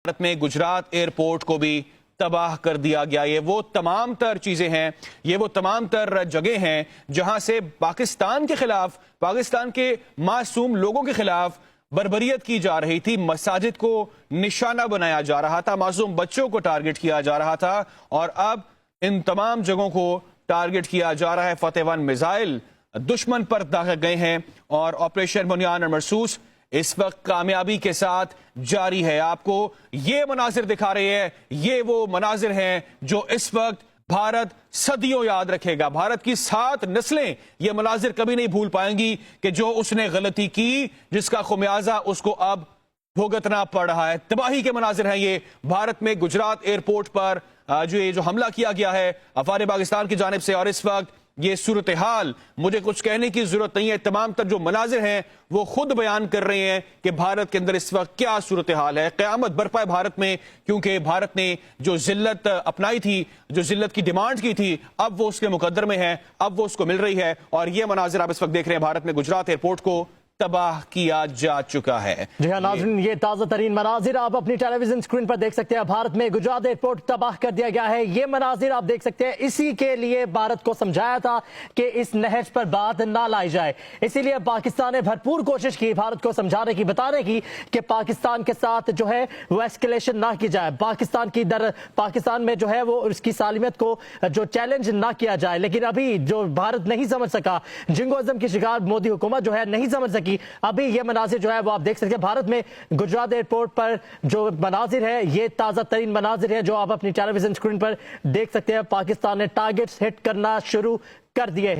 भारत में गुजरात एयरपोर्ट को भी तबाह कर दिया गया। ये वो तमाम तर चीजें हैं, ये वो तमाम तर जगह हैं जहां से पाकिस्तान के खिलाफ, पाकिस्तान के मासूम लोगों के खिलाफ बर्बरियत की जा रही थी। मसाजिद को निशाना बनाया जा रहा था, मासूम बच्चों को टारगेट किया जा रहा था और अब इन तमाम जगहों को टारगेट किया जा रहा है। फतेह 1 मिसाइल दुश्मन पर दागे गए हैं और ऑपरेशन बुनियान और मरसूस इस वक्त कामयाबी के साथ जारी है। आपको ये मनाजिर दिखा रहे हैं, ये वो मनाजिर हैं जो इस वक्त भारत सदियों याद रखेगा। भारत की 7 नस्लें ये मनाजिर कभी नहीं भूल पाएंगी कि जो उसने गलती की, जिसका खुमियाजा उसको अब भुगतना पड़ रहा है। तबाही के मनाजिर हैं ये। भारत में गुजरात एयरपोर्ट पर जो हमला किया गया है अफवाज पाकिस्तान की जानिब से, और इस वक्त ये सूरत हाल मुझे कुछ कहने की जरूरत नहीं है। तमाम तर जो मनाजिर हैं वो खुद बयान कर रहे हैं कि भारत के अंदर इस वक्त क्या सूरत हाल है। क़यामत बरपा है भारत में, क्योंकि भारत ने जो जिल्लत अपनाई थी, जो जिल्लत की डिमांड की थी, अब वो उसके मुकद्दर में है, अब वो उसको मिल रही है। और ये मनाजिर आप इस वक्त देख रहे हैं, भारत में गुजरात एयरपोर्ट को तबाह किया जा चुका है। जी हाँ नाज़रीन, ये ताज़ा तरीन मनाजिर आप अपनी टेलीविजन स्क्रीन पर देख सकते हैं। भारत में गुजरात एयरपोर्ट तबाह कर दिया गया है। ये मनाजिर आप देख सकते हैं। इसी के लिए भारत को समझाया था कि इस नहज पर बात ना लाई जाए, इसीलिए पाकिस्तान ने भरपूर कोशिश की भारत को समझाने की, बताने की कि पाकिस्तान के साथ जो है वो एस्केलेशन ना की जाए, पाकिस्तान में जो है वो उसकी सालिमियत को जो चैलेंज ना किया जाए। लेकिन अभी जो भारत नहीं समझ सका, जिंगोज़म की शिकार मोदी हुकूमत जो है नहीं समझ सकी। अभी ये मनाजिर जो है वो आप देख सकते हैं। भारत में गुजरात एयरपोर्ट पर जो मनाजिर है ये ताज़ा तरीन मनाजिर है जो आप अपनी टेलीविजन स्क्रीन पर देख सकते हैं। पाकिस्तान ने टारगेट्स हिट करना शुरू कर दिए हैं।